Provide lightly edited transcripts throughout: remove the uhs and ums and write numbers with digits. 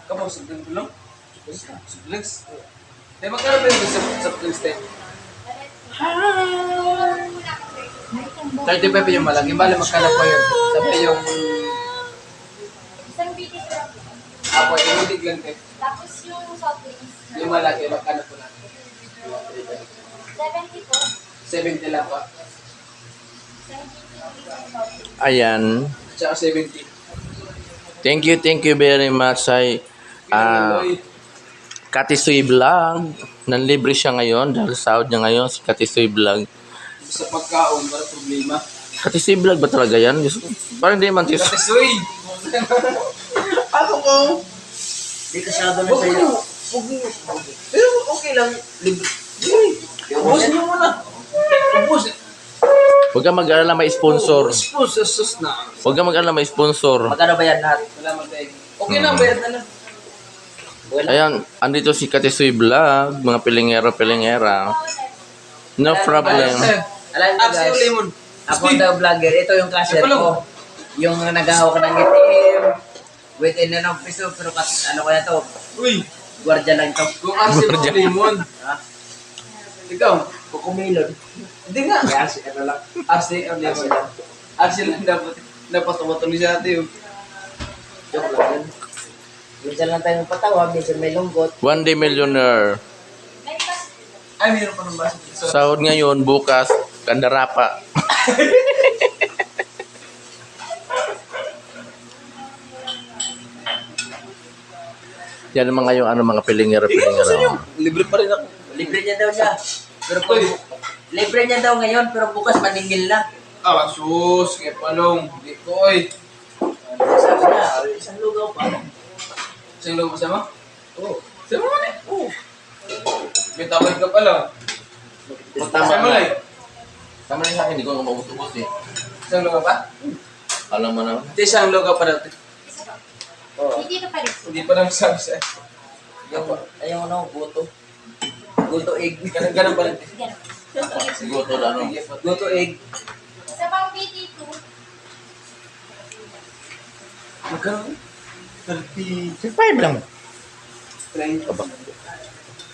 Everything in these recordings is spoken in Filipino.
Kamu sa dulong? Sa drinks? Eh, magkano ba yung sa drinks tayo? 35 yung malaki. Bale, magkano po yun? Sabi yung... Isang biti ko lang. Ako, yung hindi lang tayo. Tapos yung soft drinks. Yung malaki, magkano po natin? 70 po. 70 lang po. 70 Ayan. Tsaka 70. Thank you very much ay Katisoy Vlog. Nanlibre siya ngayon dahil sahod niya ngayon si Katisoy Vlog. Sa pagkaon, wala problema. Katisoy Vlog ba talaga yan? Parang hindi man tis. Katisoy! Ako ko! Di kasyado na sa'yo. Pero okay lang. Libre. Ubus niyo muna. Ubus. Huwag kang mag-alala may sponsor. Sus na. Huwag kang mag-alala may sponsor. Magkano ba yan lahat? Salamat tayo. Okay na, bayad na lang. Ayan, andito si Katisoy Vlog, mga pilingero-pilingera. No problem. Alam mo Apsi yung guys, lemon. ako daw vlogger. Ito yung cashier Ito lang. ko. Yung nag-ahawak ng ATM. Wait, ng piso. Pero ano kaya to? Uy, Gwardiya lang to. kung apsi mo lemon. Ha? Ikaw, Kukumilon. hindi nga. Kaya si ano lang. Apsi ang lemon. Apsi lang dapat. Napatawato ni sa ate. Joke lang yun. Minsan lang tayo patawa. Minsan may lunggot. One day millionaire. May pas. Ay, mayroon pa ng basa. Sahod ngayon, bukas, kandarapa. Yan ang mga yung mga pilingero-pilingera. Libre pa rin ako. Libre niya daw siya. Pero pag, libre niya daw ngayon. Pero bukas maningil na. Ah, sus. Kaya palong. Hindi ko eh. Sabi niya, isang lugaw pa. Sa'yo lang masama? Oo. Sama mo na eh. Oo. May tawad ka pala. Sama na eh. Tama rin sa akin, hindi ko maubos-ubos eh. Isang lugaw pa? Alam mo na. Hindi, isang lugaw pa dati. Oo. Hindi ka pa rin. Hindi pa lang sabi sa... Yung ano, buto. Buto egg. Ganun pa rin. Ganun. Siguro to ano. Buto egg. Isa pang biti ko. Magkano? 30... 5 lang. 30.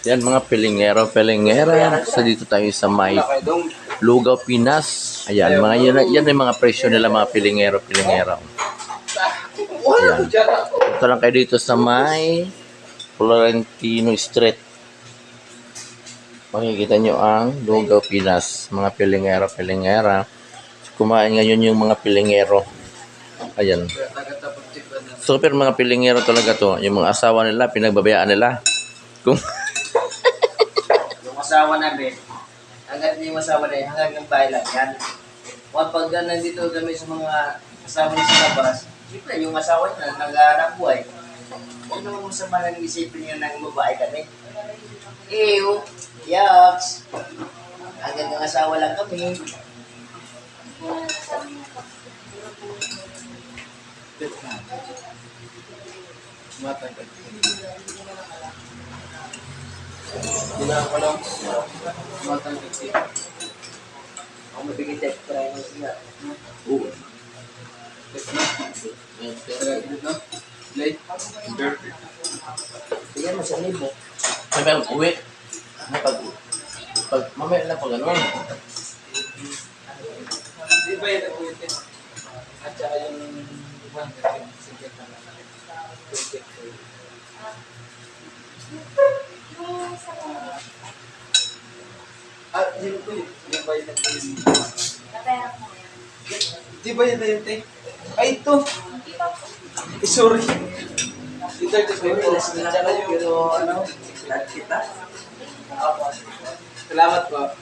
Yan mga pilingero-pilingera. So dito tayo sa may Wala kayo dong. Lugaw, Pinas. Ayan, mga yan yung mga presyo nila mga pilingero-pilingera. Wala ko dyan. Punta lang kayo dito sa may Florentino Street. Makikita nyo ang Lugaw, Pinas. Mga pilingero-pilingera. Kumain ngayon yung mga pilingero. Ayan. Super mga pilingero talaga to. Yung mga asawa nila, pinagbabayaan nila. Kung Yung asawa namin, hanggang yung asawa na yun, hanggang ng bahay lang yan. Kapag nandito kami sa mga asawa niya sa labas, siyempre yung asawa niya nag-aarap buhay. Huwag naman masama nang isipin niya ng babae kami. Ew, yaks. Hanggang yung asawa lang kami. Matanggal. Kailangan ko lang. Matanggal siya. Ako mabigay tayo try mo siya. Oo. No? Late. Bigyan mo sa libo. Sabi ang uwi. Pag mamaya lang pag ano. Di ba yan ang ulitin? At saka yung... Yung isa pang biti. Ah, yun ko yun. Di ba yan ang ulitin? Napera ko na yan. Di ba yan na yun, te? Ay, ito! Hindi pa po. Eh, sorry. Ito, at saka yung... Pero ano, lahat kita. Salamat po.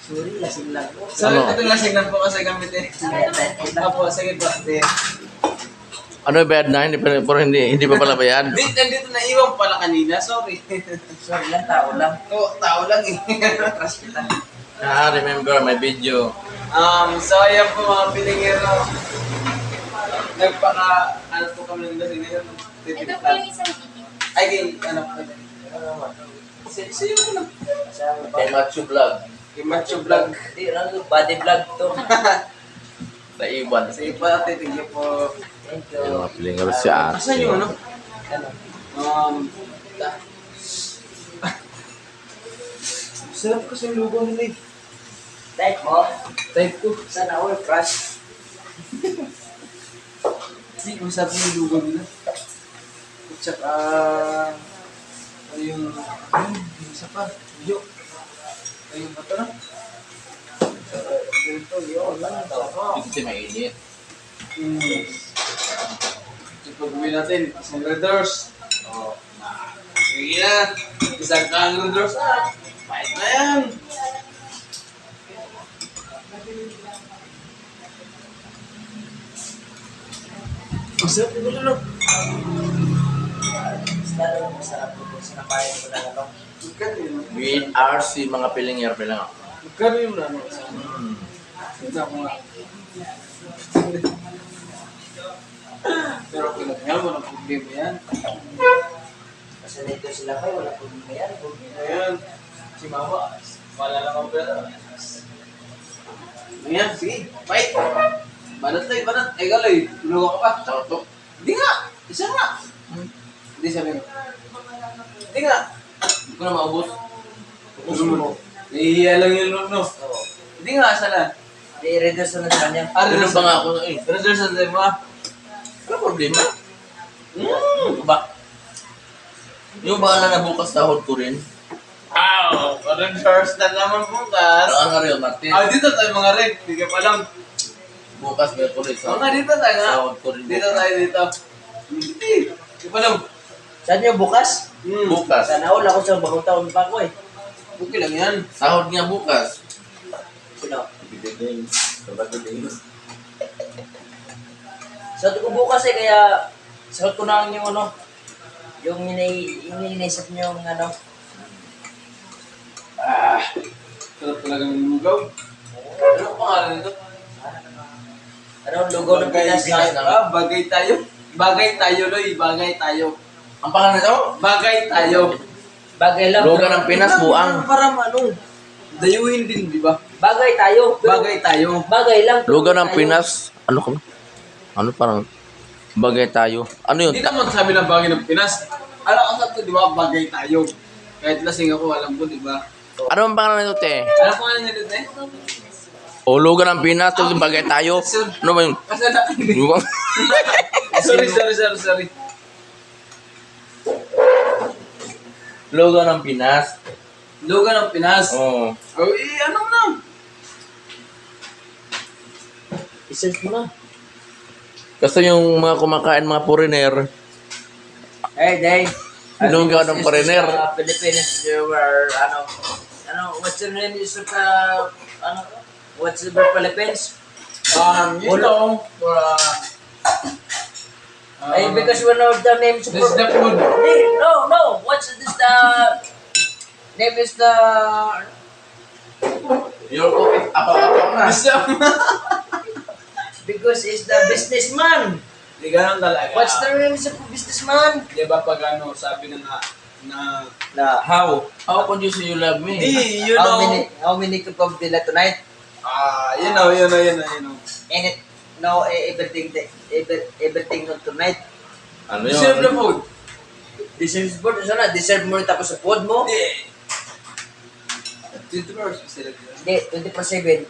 Sorry, lasing lang po. So, Ano? ito lasing lang po kasi gamit eh. Opo, sige po. Ano bayad na? Hindi pa pala bayad. Nandito na iwan pala kanina. Sorry. Sorry lang, tao lang. Oo, tao lang eh. Trust kita. Remember my video. So ayan po mga pilingero. Ano po kami ng lasing ngayon? Ito po yung isang biti. Ay, ano po. Sa'yo ko lang. Kasama pa. Kay Machu Vlog. Yung macho vlog. Hindi, ano, body vlog to. Naiwan. Sige po, ate. Thank you po. Thank Yung you. mga pilingero siya. Asan yung ano? Ano? Ta- Sarap kasi yung lugaw nila eh. Type mo? Type ko. Sana all crush. Hindi, masarap yung lugaw nila. At saka, ano yung isa pa? Yo. Ayun ba ito na? Ito, yun. Sarap. Kasi mainit. Ito pag-uwi natin, isang Raiders. Oo. Sige na, isang kang Raiders na. Pahit na yan. Masarap yung bulalo. Masarap po kung sinamayan ko ng ano. Magkano yun? With RC mga pilingero lang. Magkano yung ano? Hmm. Tignan ko nga. Pero kailangan walang problema yan. Kasi dito sila kayo, wala problema yan. Ayan, si Mama, wala naman pala. Ayan, sige, fight! Banat na, banat. Ay, galoy, tulungan ka pa. Sarap to. Hindi nga, isa nga. Hindi sabi mo. Hindi nga. Hindi ko na maubos. Gusto mo. Nahihiya lang yung no. Oo. Hindi nga, sana. I-reduce na sa kanya. Ganun ba nga ako eh. Brother, sa tayo mo ah. Wala problema. Ba? Yung ba na bukas sahod ko rin? Ow! Parang first na naman bukas. Ano nga rin, Martin? Dito tayo mga red. Hindi ka pa lang. Bukas may kulit Mga sahod. dito tayo nga. Sahod ko rin Dito bukas. tayo dito. Hindi. Hindi pa lang. Saan yung bukas? Bukas. Sana all ako sa bagong taon pa ko eh. Okay lang yan. Sahod nga bukas. Sino? Bibigay. Sabat din. Sa ko bukas eh, kaya sagot ko na yung ano, yung iniisip niyo yung ano. Sarap talaga ng lugaw. Ano ang pangalan nito? Ano, lugaw ng Pinas. Bagay tayo. Bagay tayo, Loy. Bagay tayo. Ang pangalan nito? Bagay tayo. Bagay lang. Lugar ng Pinas, buang. Para ano? Dayuhin din, di ba? Bagay tayo. Bagay tayo. Bagay lang. Lugar ng Tayo. Pinas. Ano ka? Ano parang bagay tayo. Ano yun? Hindi naman sabi ng bagay ng Pinas. Alam ka sa di ba? Bagay tayo. Kahit lasing ako, alam ko, di ba? Ano ang pangalan nito, te? Alam ko nga niya dito eh. O lugar ng Pinas, ito yung bagay tayo. Ano ba yun? Kasana ka hindi. Lugar. Sorry. Lugar ng Pinas. Lugar ng Pinas. Oo. Oh, ano mo na? I-search mo na. Kasi yung mga kumakain, mga foreigner, Hey, Day. Anong gawa ng foreigner? Philippines, you were, what's your name is what's the Philippines? You know, Because one of the names this is the food. Hey, no, what's this the name is the your coffee, ako na. This is because it's the businessman. Di ganun talaga. What's the name is the businessman? Di ba pag ano, sabi na nga, na How? How could you say you love me? you how know, many cup of dila tonight? you know. And it no everything on tonight. Ano Serve the yun? food. Deserve mo sana deserve mo rin tapos sa food mo. Hindi. 20 hours. Hindi 24/7.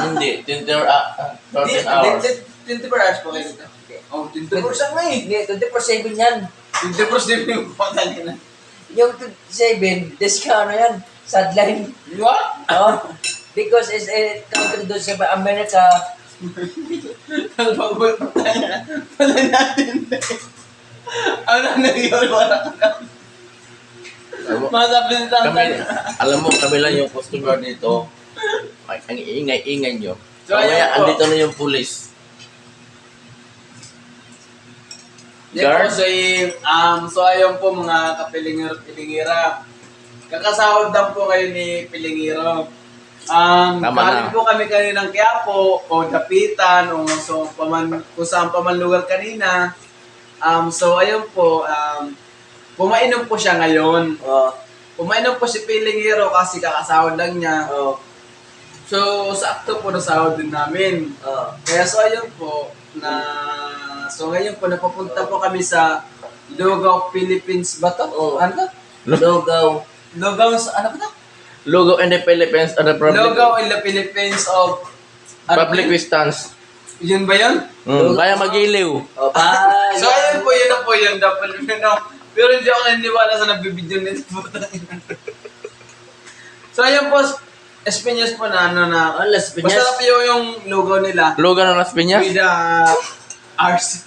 Hindi. 13 hours. 20 hours pa kayo dito. Oh, 20 hours ang may. Hindi 24/7 yan. 20 hours din yung patay na. Yung 27 discount yan. Sideline. Di ba? Oh, because it's a country doon sa America. Patay natin. Ano na yun? Wala ka na. Masabi ng Kami, alam mo, kami lang yung customer dito. Ay, ang ingay-ingay nyo. So, Mamaya, ayan po. andito na yung police. Guard? So ayun po mga kapilingiro-pilingira. Kakasahod lang po kayo ni Pilingiro. Tama Galing na. po kami kaninang Quiapo o Dapitan o so, kung saan pa man lugar kanina. So ayun po, pumainom po siya ngayon. Oh, Pumainom po si Pilingiro kasi kakasahod lang niya. oh, So sakto po nasahod din namin. oh. Kaya so ayun po, so ngayon po napapunta po kami sa Lugaw Philippines ba to? Oo. Ano to? Lugaw. Lugaw sa ano ba to? Lugaw in the Philippines and the Lugaw in the Philippines of... ano public ba yun? distance. Yun ba yun? Kaya magiliw. O, pa. So ayun po, yun na po yun. Dapat yun na. Pero hindi ako naniniwala sa nabibidyo nito po. So ayun po, Espanyas po na ano na. Oh, Las Piñas. Masarap yung lugaw nila. Lugaw ng Las Piñas? With Ars.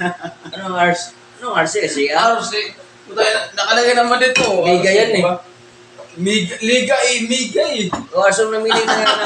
Anong Ars? Anong Ars eh? Si Ars eh. Puta, nakalagay naman dito. Miga yan eh. Miga, liga eh, miga eh. O, Ars ang namili na yan.